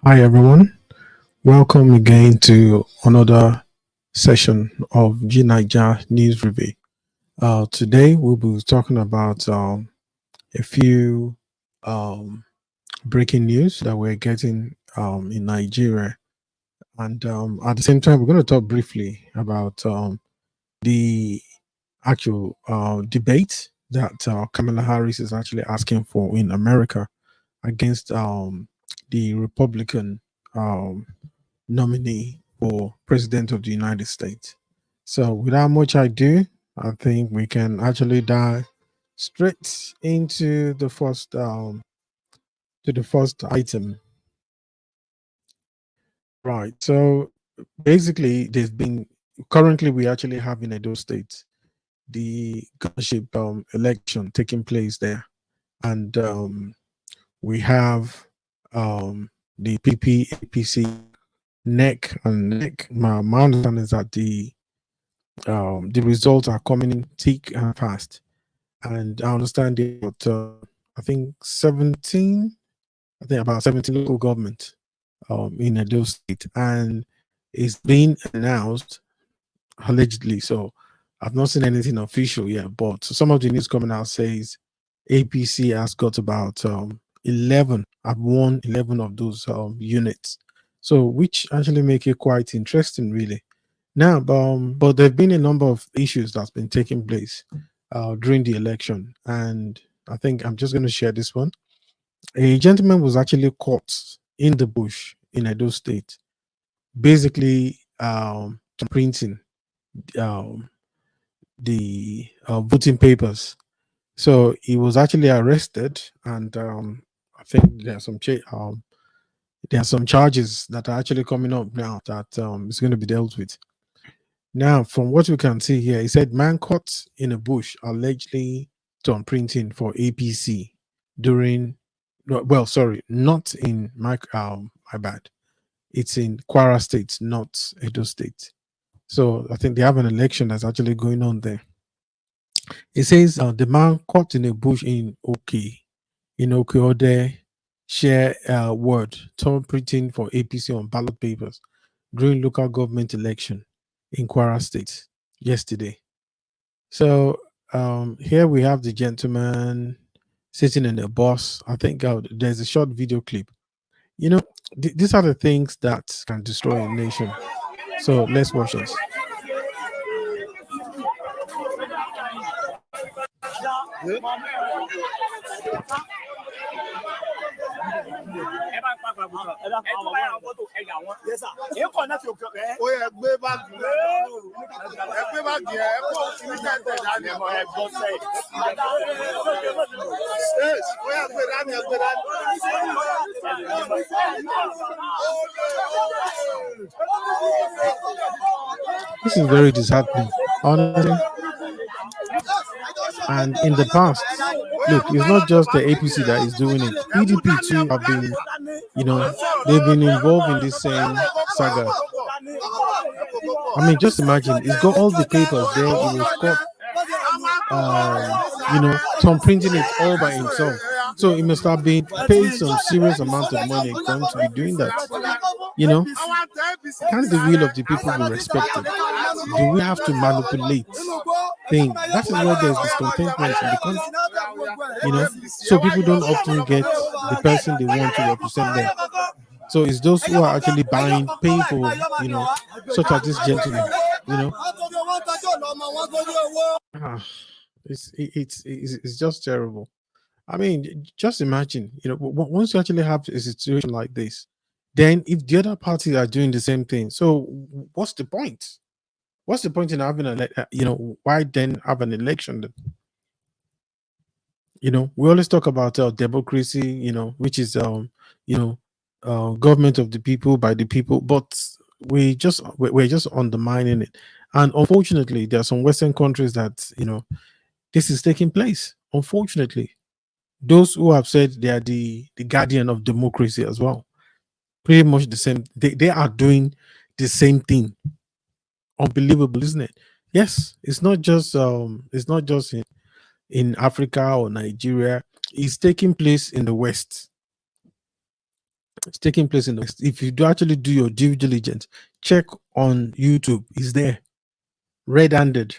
Hi everyone, welcome again to another session of G9ija News Review. Today we'll be talking about a few breaking news that we're getting in Nigeria, and at the same time we're going to talk briefly about the actual debate that Kamala Harris is actually asking for in America against the Republican nominee for President of the United States. So without much ado, I think we can actually dive straight into the first item. Right. So basically, there's been currently we actually have in Edo State the governorship election taking place there, and we have the APC neck and neck. My understanding is that the results are coming in thick and fast, and I understand that I think about 17 local government in Edo State, and it's been announced allegedly. So I've not seen anything official yet, but some of the news coming out says APC has got about 11. I've won 11 of those units, so which actually make it quite interesting, really. Now, but there have been a number of issues that's been taking place during the election, and I think I'm just going to share this one. A gentleman was actually caught in the bush in Edo State, basically printing um, the voting papers. So he was actually arrested, and I think there are some charges that are actually coming up now that is going to be dealt with. Now, from what we can see here, he said man caught in a bush allegedly done printing for APC during, well, sorry, not in my bad. It's in Kwara State, not Edo State. So I think they have an election that's actually going on there. It says the man caught in a bush in Okeode share word torn printing for APC on ballot papers during local government election in Kwara State yesterday. So here we have the gentleman sitting in the bus. I think there's a short video clip. You know, these are the things that can destroy a nation. So let's watch this. This is very disheartening, honestly. And in the past, look, it's not just the APC that is doing it. PDP too have been, they've been involved in this same saga. I mean, just imagine, it's got all the papers there. It was got, Tom printing it all by himself. So he must have been paid some serious amount of money for him to be doing that. Can the will of the people be respected? Do we have to manipulate things? That is where there's discontentment in the country. So people don't often get the person they want to represent them. So it's those who are actually paying for, such as this gentleman, It's just terrible. I mean, just imagine, once you actually have a situation like this, then if the other parties are doing the same thing, so what's the point? What's the point in having why then have an election? We always talk about democracy, which is government of the people by the people, but we're just undermining it. And unfortunately, there are some Western countries that this is taking place. Unfortunately, those who have said they are the guardian of democracy as well, pretty much the same. They are doing the same thing. Unbelievable, isn't it? Yes, it's not just in Africa or Nigeria is taking place in the West. It's taking place in the West. If you do actually do your due diligence, check on YouTube. It's there, red-handed,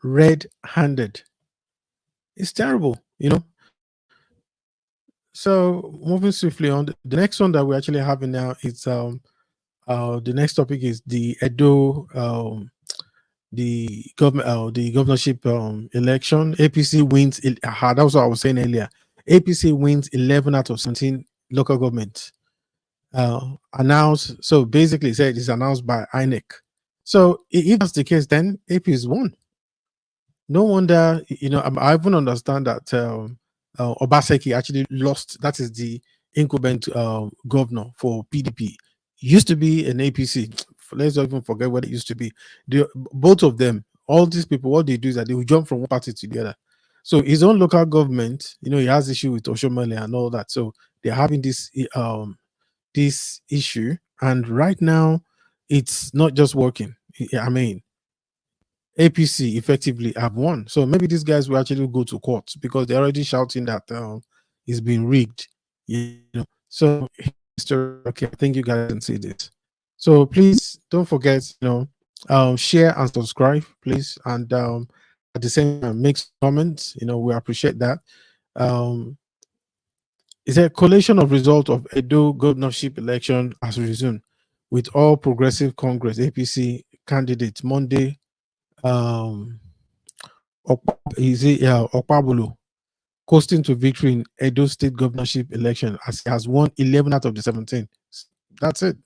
red-handed. It's terrible, you know. So moving swiftly on, the next one that we're actually having now is the next topic is the Edo the governorship election. APC wins. That was what I was saying earlier. APC wins 11 out of 17 local governments. Announced. So basically, said it's announced by INEC. So if that's the case, then AP is won. No wonder, I even understand that Obaseki actually lost. That is the incumbent governor for PDP. Used to be an APC. Let's not even forget what it used to be. Both of them, all these people, what they do is that they will jump from one party to the other. So his own local government, he has issue with Oshomole and all that. So they're having this issue, and right now, it's not just working. I mean, APC effectively have won. So maybe these guys will actually go to court because they're already shouting that it's been rigged. So okay, I think you guys can see this. So please don't forget, share and subscribe, please, and at the same time make comments. We appreciate that. It's a collation of result of Edo governorship election has resumed with all Progressive Congress APC candidates Monday. Okpabolo coasting to victory in Edo State governorship election as he has won 11 out of the 17. That's it.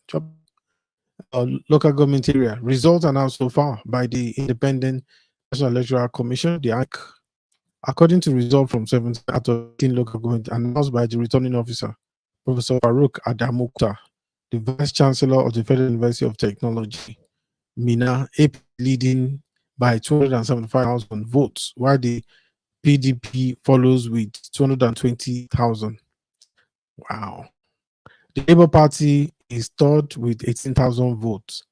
Local government area results announced so far by the Independent National Electoral Commission, the INEC, according to results from 17 out of 18 local government announced by the returning officer, Professor Farouk Adamukta, the Vice Chancellor of the Federal University of Technology, Mina, AP leading by 275,000 votes, while the PDP follows with 220,000. Wow. The Labour Party is third with 18,000 votes.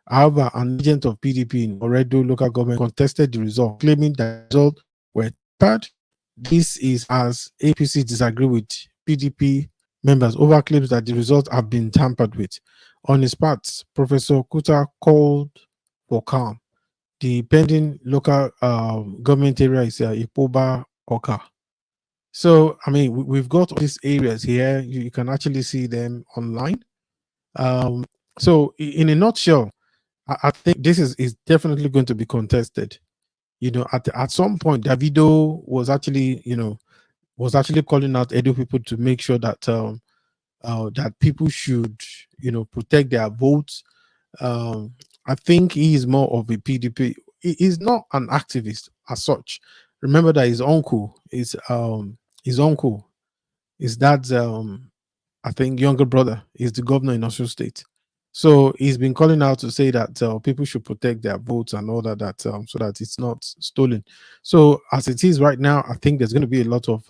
However, an agent of PDP in Oredo local government contested the result, claiming that the results were third. This is as APC disagree with PDP members over claims that the results have been tampered with. On his part, Professor Kuta called for calm. The pending local government area is Ipoba Oka. So, I mean, we've got all these areas here. You can actually see them online. So, in a nutshell, I think this is definitely going to be contested. At some point, Davido was actually, calling out Edo people to make sure that that people should, protect their votes. I think he is more of a PDP. He's not an activist as such. Remember that his uncle is that I think younger brother is the governor in Osun State. So he's been calling out to say that people should protect their votes and all that so that it's not stolen. So as it is right now, I think there's going to be a lot of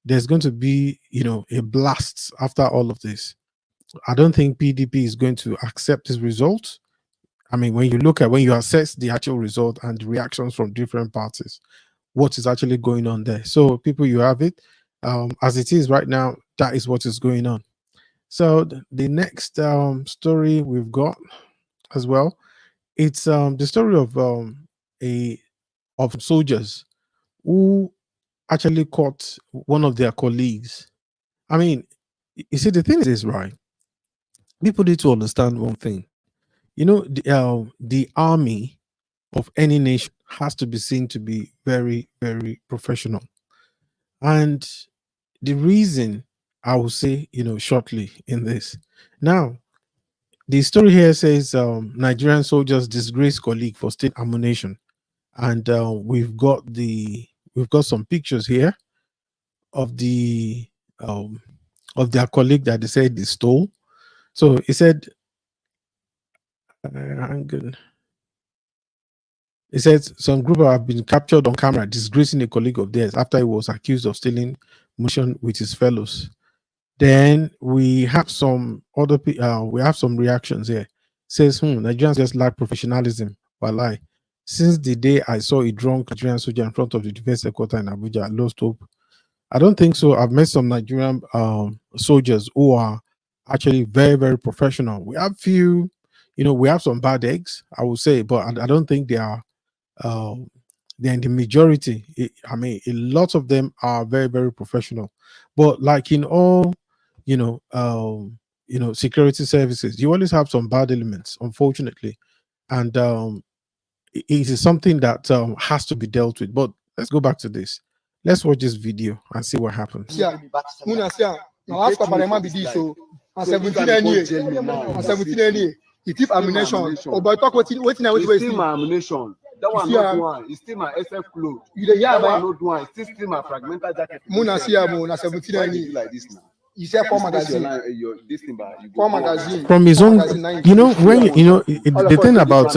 there's going to be a blast after all of this. I don't think PDP is going to accept this result. I mean, when you assess the actual result and the reactions from different parties, what is actually going on there. So people, you have it. As it is right now, that is what is going on. So the next story we've got as well, it's the story of soldiers who actually caught one of their colleagues. I mean, you see, the thing is right. People need to understand one thing. The army of any nation has to be seen to be very, very professional. And the reason I will say, shortly in this. Now, the story here says Nigerian soldiers disgrace colleague for state ammunition. And we've got some pictures here of of their colleague that they said they stole. So he said, he says some group have been captured on camera disgracing a colleague of theirs after he was accused of stealing munition with his fellows. Then we have some reactions here. Says Nigerians just lack professionalism. Walai. Since the day I saw a drunk Nigerian soldier in front of the defense headquarters in Abuja, I lost hope. I don't think so. I've met some Nigerian soldiers who are actually very, very professional. We have few, we have some bad eggs, I would say, but I don't think they are. They're in the majority. I mean, a lot of them are very, very professional. But like in all, security services, you always have some bad elements, unfortunately, and it is something that has to be dealt with. But let's go back to this. Let's watch this video and see what happens. Yeah, now after Parliament be this, so on 17 NA, he keep ammunition. Oh, but talk waiting still my ammunition. That one not one. It's still my SF clothes. That one not one. It's still my fragmental jacket. Muna see na 17 NA like this now. You say four magazine. This thing, Four magazine. From his own, when the thing about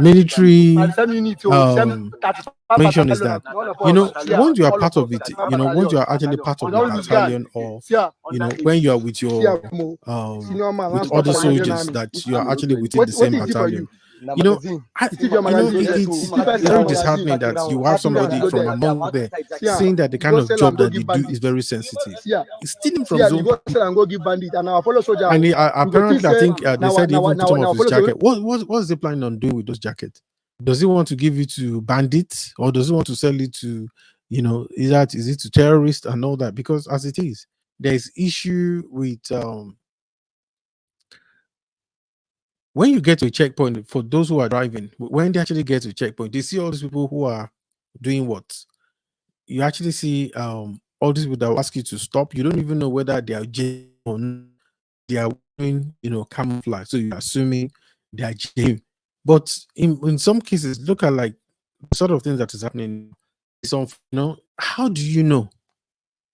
military mention is that once you are part of it, once you are actually part of the battalion, or when you are with your with other soldiers that you are actually within the same battalion. It's very disheartening that you have somebody from among there saying that the kind of job that they do is very sensitive. It's stealing from zone. And apparently, I think they said he even put some of his jacket. What's he planning on doing with those jackets? Does he want to give it to bandits, or does he want to sell it to, is it to terrorists and all that? Because as it is, there is issue with when you get to a checkpoint, for those who are driving, when they actually get to a checkpoint, they see all these people who are doing what? You actually see all these people that will ask you to stop. You don't even know whether they are genuine, they are doing, camouflage. So you're assuming they are genuine. But in some cases, look at like the sort of things that is happening. So, how do you know?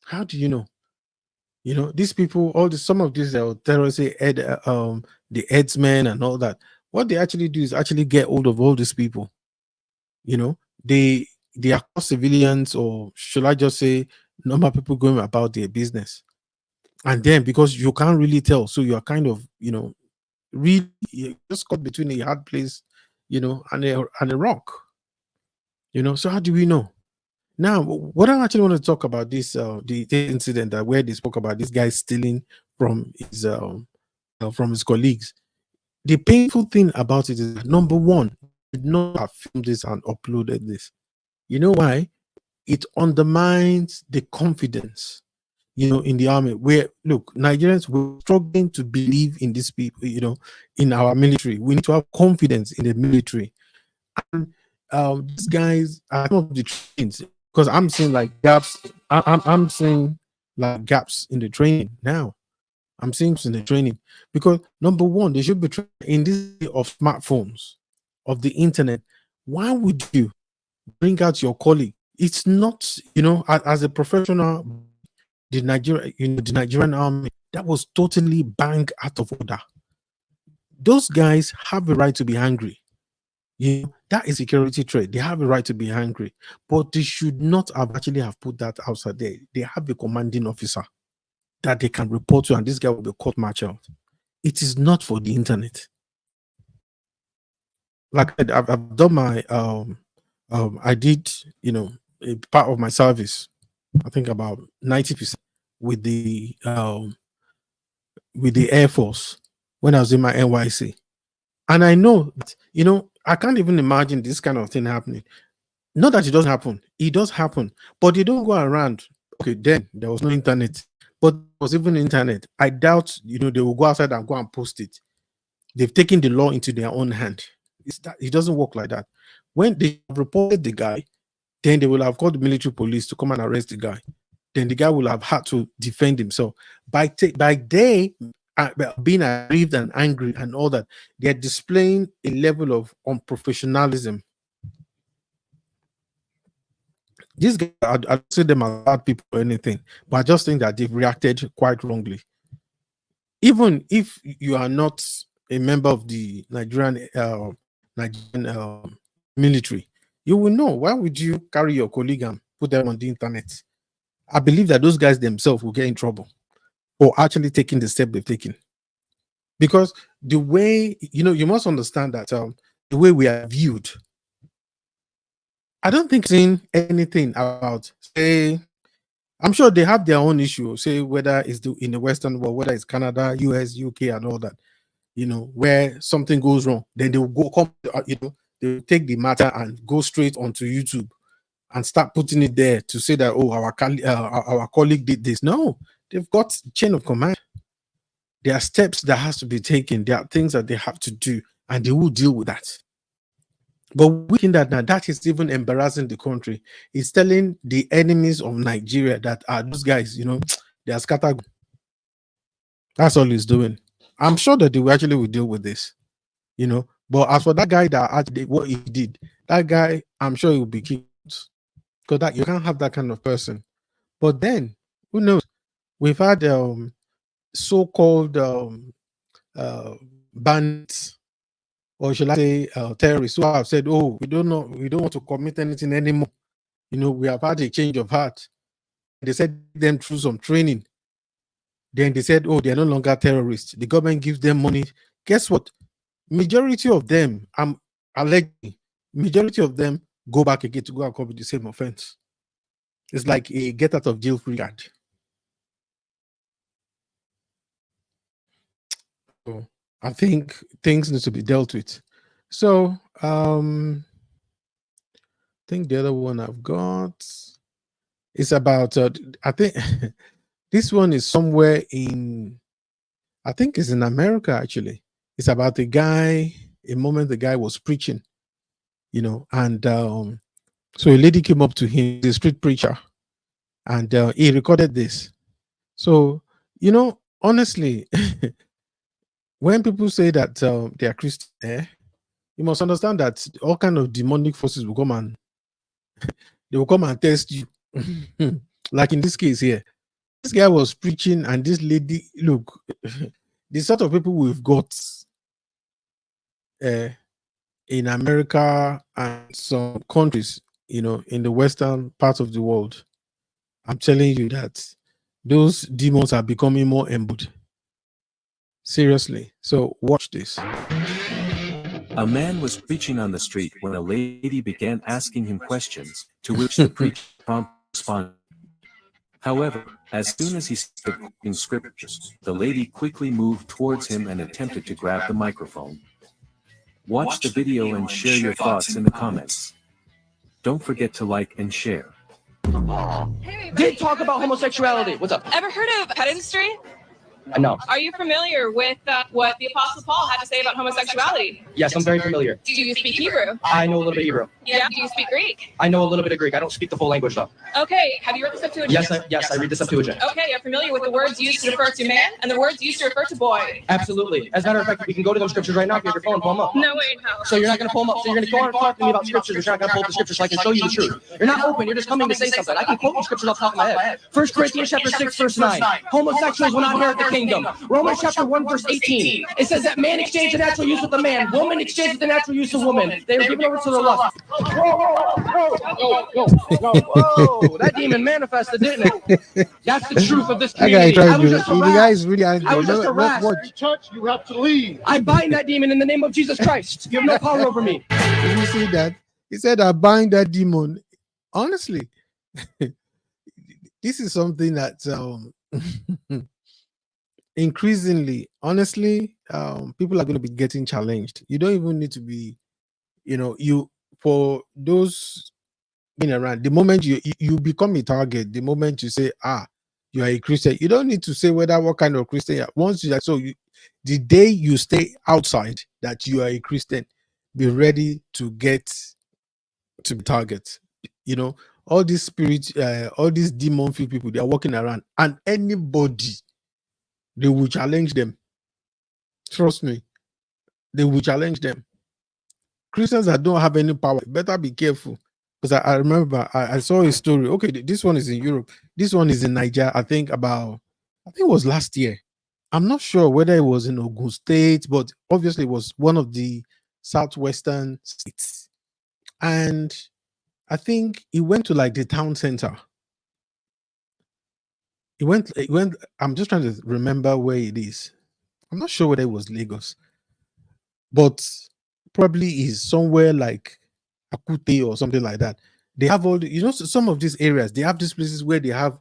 How do you know? These people, some of these terrorists, the headsmen and all that. What they actually do is actually get hold of all these people. They are civilians, or should I just say normal people going about their business. And then because you can't really tell, so you are kind of, really just caught between a hard place, and a rock. So how do we know? Now, what I actually want to talk about this the incident that where they spoke about this guy stealing from his colleagues. The painful thing about it is that, number one, did not have filmed this and uploaded this. You know why? It undermines the confidence, in the army. Where look, Nigerians were struggling to believe in these people, in our military. We need to have confidence in the military. And these guys are some of the trains, because I'm seeing like gaps. I'm seeing like gaps in the training now. I'm seeing in the training because, number one, they should be trained in this day of smartphones, of the internet. Why would you bring out your colleague? It's not, as a professional, the Nigerian army, that was totally bang out of order. Those guys have a right to be angry. That is security threat. They have a right to be angry, but they should not have actually have put that outside there. They have a commanding officer that they can report to, and this guy will be court-martialed. It is not for the internet. Like I've done my I did a part of my service, I think about 90% with the Air Force when I was in my NYC, and I know that, I can't even imagine this kind of thing happening. Not that it doesn't happen, it does happen, but they don't go around. Okay, then there was no internet, but there was even internet. I doubt they will go outside and go and post it. They've taken the law into their own hand. It doesn't work like that. When they have reported the guy, then they will have called the military police to come and arrest the guy. Then the guy will have had to defend himself. By day, being aggrieved and angry and all that, they are displaying a level of unprofessionalism. These guys, I don't say them as bad people or anything, but I just think that they've reacted quite wrongly. Even if you are not a member of the Nigerian military, you will know. Why would you carry your colleague and put them on the internet? I believe that those guys themselves will get in trouble for actually taking the step they've taken. Because the way, you must understand that the way we are viewed I don't think seeing anything about, say, I'm sure they have their own issue, say whether it's in the Western world, whether it's Canada, US, UK, and all that, where something goes wrong, then they will they will take the matter and go straight onto YouTube and start putting it there to say that, oh, our colleague did this. No, they've got chain of command. There are steps that has to be taken. There are things that they have to do, and they will deal with that. But we think that now that is even embarrassing the country. It's telling the enemies of Nigeria that those guys, they are scattered. That's all he's doing. I'm sure that they will actually deal with this, But as for that guy that actually what he did, that guy, I'm sure he will be killed, because that you can't have that kind of person. But then, who knows? We've had so-called bandits, or should I say terrorists, who have said, "Oh, we don't want to commit anything anymore." We have had a change of heart. They said them through some training. Then they said, "Oh, they are no longer terrorists." The government gives them money. Guess what? Majority of them, allegedly, majority of them go back again to go and commit the same offense. It's like a get out of jail free card. So I think things need to be dealt with. So I think the other one I've got is about I think this one is somewhere I think it's in America actually. It's about a guy, a moment the guy was preaching, and so a lady came up to him, the street preacher, and he recorded this. So, honestly, when people say that they are Christian, you must understand that all kind of demonic forces will come and they will come and test you. Like in this case here, this guy was preaching, and this lady, look, the sort of people we've got in America and some countries, in the Western part of the world, I'm telling you that those demons are becoming more embodied. Seriously. So watch this. A man was preaching on the street when a lady began asking him questions, to which the preacher promptly responded. However, as soon as he started quoting scriptures, the lady quickly moved towards him and attempted to grab the microphone. Watch the video and share your thoughts in the comments. Don't forget to like and share. Did talk about homosexuality. What's up? Ever heard of pedantry? No. Are you familiar with what the Apostle Paul had to say about homosexuality? Yes, I'm very familiar. Do you speak Hebrew? I know a little bit of Hebrew. Yeah. Do you speak Greek? I know a little bit of Greek. I don't speak the full language though. Okay. Have you read the Septuagint? Yes, I read the Septuagint. Okay. You're familiar with the words used to refer to man and the words used to refer to boy? Absolutely. As a matter of fact, we can go to those scriptures right now if you have your phone and pull them up. No way in hell. So you're not going to pull them up. So you're going to go on and talk to me about scriptures. You're not going to pull up the scriptures so I can show you the truth. You're not open. You're just coming to say something. I can quote you scriptures off the top of my head. 1 Corinthians chapter 6, verse 9. Homosexuals will not inherit the kingdom. Romans chapter 1, verse 18. It says that man exchanged the natural use of the man. Woman exchanged the natural use of woman. They are given over to the lust. Whoa. That demon manifested, didn't it? That's the truth of this community. I was just harassed. The guy is really angry. I was just harassed. Church, you have to leave. I bind that demon in the name of Jesus Christ. You have no power over me. Did you see that? He said, I bind that demon. Honestly, this is something that increasingly, honestly, people are going to be getting challenged. You don't even need to be, for those being around, the moment you become a target, the moment you say, you are a Christian, you don't need to say what kind of Christian you are. Once the day you stay outside that you are a Christian, be ready to get to the target. All these spirits, all these demon-filled people, they are walking around, and anybody, they will challenge them. Trust me, they will challenge them. Christians that don't have any power, better be careful. Because I remember I saw a story. Okay, this one is in Europe. This one is in Niger. I think it was last year. I'm not sure whether it was in Ogun State, but obviously it was one of the southwestern states. And I think he went to like the town center. He went, I'm just trying to remember where it is. I'm not sure whether it was Lagos, but probably is somewhere like Akute or something like that. they have all the, some of these areas, they have these places where they have,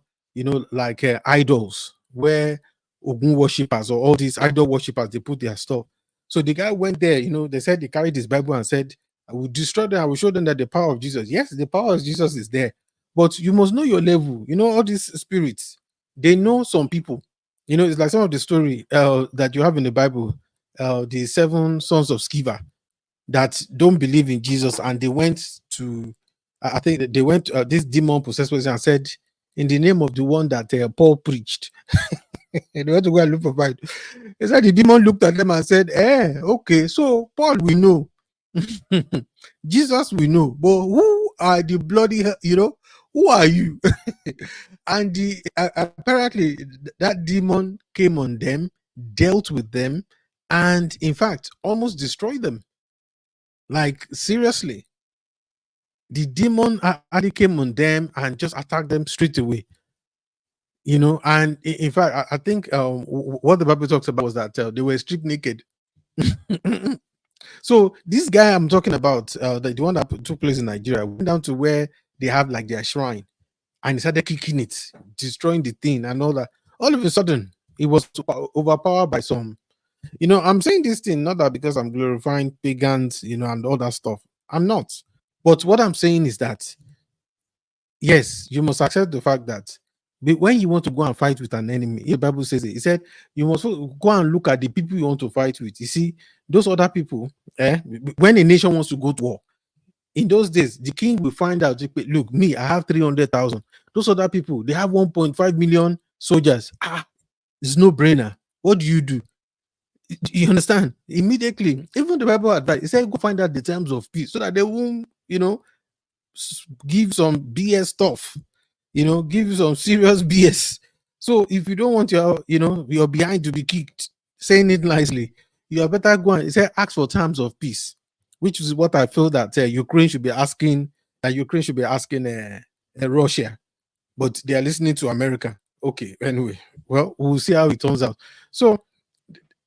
like idols, where Ogun worshippers or all these idol worshippers, they put their stuff. So the guy went there, they said they carried his Bible and said, I will destroy them, I will show them that the power of Jesus. Yes, the power of Jesus is there, but you must know your level. All these spirits, they know some people. It's like some of the story that you have in the Bible, the 7 sons of Sceva that don't believe in Jesus, and they went to, I think that they went this demon possessed person and said, in the name of the one that Paul preached. They went to go and look for fight. He said the demon looked at them and said, okay, so Paul we know, Jesus we know, but who are the bloody, who are you? And apparently that demon came on them, dealt with them, and in fact almost destroyed them. Like, seriously, the demon actually came on them and just attacked them straight away. And in fact, I think what the Bible talks about was that they were stripped naked. So this guy I'm talking about, the one that took place in Nigeria, went down to where they have like their shrine, and he started kicking it, destroying the thing and all that. All of a sudden, he was overpowered by some. I'm saying this thing not that because I'm glorifying pagans, and all that stuff. I'm not. But what I'm saying is that, yes, you must accept the fact that when you want to go and fight with an enemy, the Bible says it. It said you must go and look at the people you want to fight with. You see, those other people, when a nation wants to go to war, in those days, the king will find out, look, me, I have 300,000. Those other people, they have 1.5 million soldiers. It's no brainer. What do? You understand? Immediately, even the Bible advice, it said go find out the terms of peace so that they won't, give some BS stuff, give you some serious BS. So if you don't want your behind to be kicked, saying it nicely, you are better go and say ask for terms of peace, which is what I feel that Ukraine should be asking. Russia, but they are listening to America. Okay, anyway, well, we'll see how it turns out. So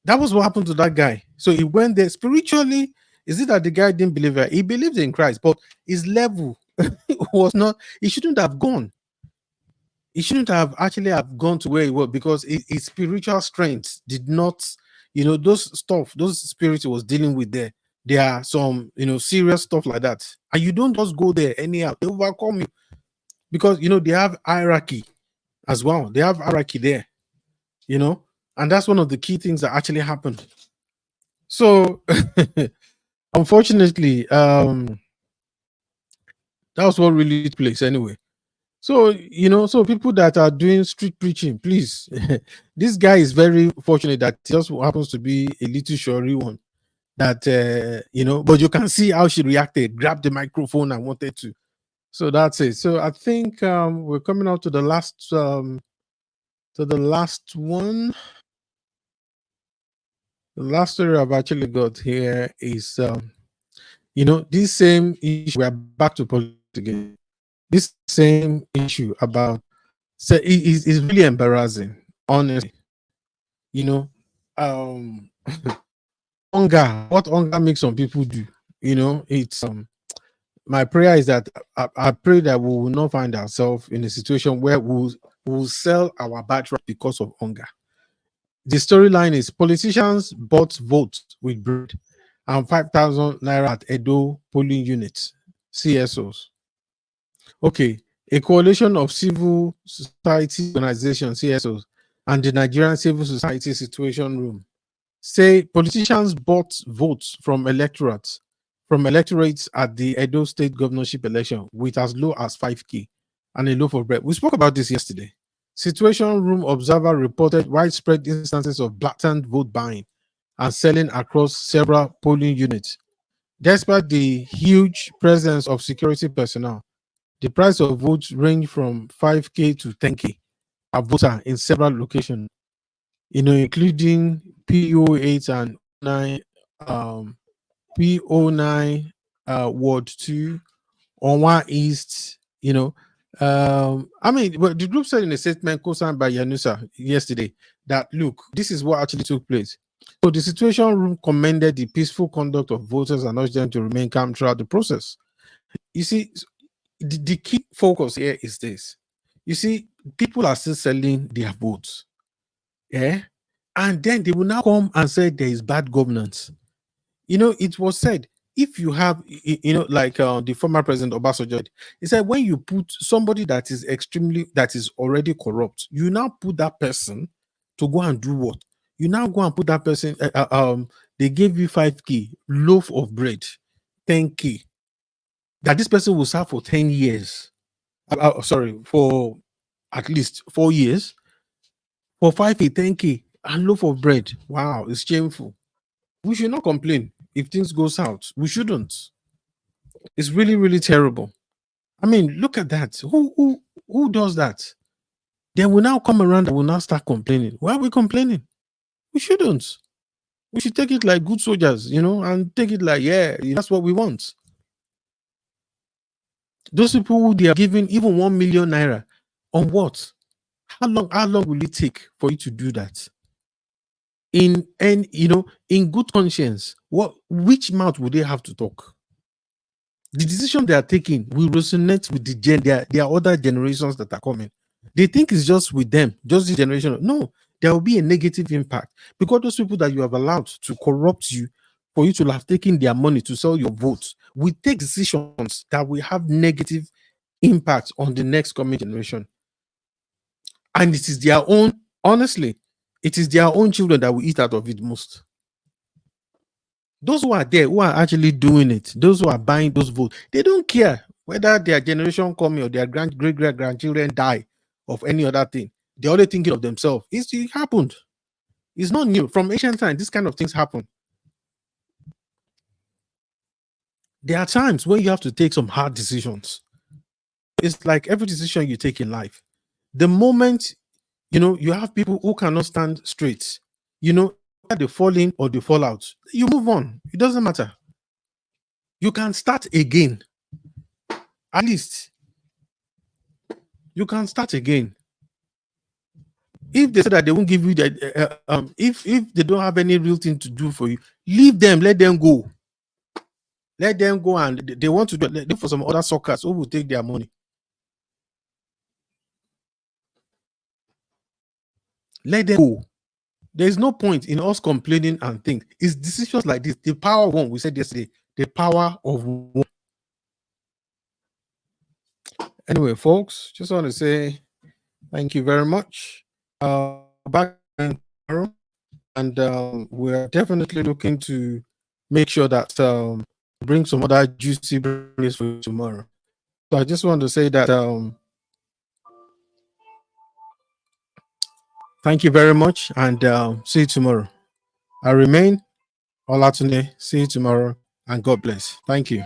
that was what happened to that guy. So he went there spiritually. Is it that the guy didn't believe it? He believed in Christ, but his level was not. He shouldn't have gone. He shouldn't have actually have gone to where he was, because his spiritual strength did not. Those spirits he was dealing with there. There are some serious stuff like that, and you don't just go there anyhow. They overcome you, because they have hierarchy as well. They have hierarchy there, and that's one of the key things that actually happened. So unfortunately, that was what really took place anyway. So so people that are doing street preaching, please, this guy is very fortunate that he just happens to be a little shory one, that but you can see how she reacted, grabbed the microphone and wanted to. So that's it. So I think we're coming out to the last one. The last story I've actually got here is this same issue. We're back to politics again. This same issue about, so it's really embarrassing, honestly. Hunger, what hunger makes some people do, it's my prayer is that I pray that we will not find ourselves in a situation where we'll sell our birthright because of hunger. The storyline is politicians bought votes with bread and 5,000 naira at Edo polling units, CSOs. Okay, a coalition of civil society organizations, CSOs, and the Nigerian Civil Society Situation Room say politicians bought votes from electorates at the Edo State governorship election with as low as 5K and a loaf of bread. We spoke about this yesterday. Situation Room observer reported widespread instances of blatant vote buying and selling across several polling units. Despite the huge presence of security personnel, the price of votes range from 5K to 10K per voter in several locations, including PO8 and 9, PO9, Ward 2, Onwa East, but the group said in a statement co-signed by Yanusa yesterday that, look, this is what actually took place. So the Situation Room commended the peaceful conduct of voters and urged them to remain calm throughout the process. You see, the key focus here is this. You see, people are still selling their votes. Yeah. And then they will now come and say there is bad governance. It was said, if you have, like the former president Obasanjo, he said, when you put somebody that is already corrupt, you now put that person to go and do what? You now go and put that person, they gave you 5K, loaf of bread, 10K, that this person will serve for 10 years. Sorry, for at least 4 years, for 5K, 10K, and loaf of bread. Wow, it's shameful. We should not complain if things go south. We shouldn't. It's really, really terrible. I mean, look at that. Who does that? They will now come around and will now start complaining. Why are we complaining? We shouldn't. We should take it like good soldiers, and take it like, yeah, that's what we want. Those people who they are giving even 1 million naira on what? How long will it take for you to do that? In good conscience, which mouth would they have to talk? The decision they are taking will resonate with their other generations that are coming. They think it's just with them, just this generation. No, there will be a negative impact, because those people that you have allowed to corrupt you, for you to have taken their money to sell your votes, will take decisions that will have negative impact on the next coming generation. And it is their own, honestly, it is their own children that will eat out of it most. Those who are there, who are actually doing it, those who are buying those votes, they don't care whether their generation coming or their great-grandchildren die of any other thing. They're only thinking of themselves. It happened. It's not new. From ancient times, this kind of things happen. There are times when you have to take some hard decisions. It's like every decision you take in life. The moment, you have people who cannot stand straight, they fall in or they fall out, you move on. It doesn't matter. You can start again. At least you can start again. If they say that they won't give you that, if they don't have any real thing to do for you, leave them. Let them go. Let them go, and they want to look for some other suckers who will take their money. Let them go. There is no point in us complaining and think. It's decisions like this. The power of one, we said yesterday, the power of one. Anyway, folks, just want to say thank you very much. Back tomorrow, and we're definitely looking to make sure that bring some other juicy breakfast for you tomorrow. So I just want to say that thank you very much, and see you tomorrow. I remain Olatunde. See you tomorrow, and God bless. Thank you.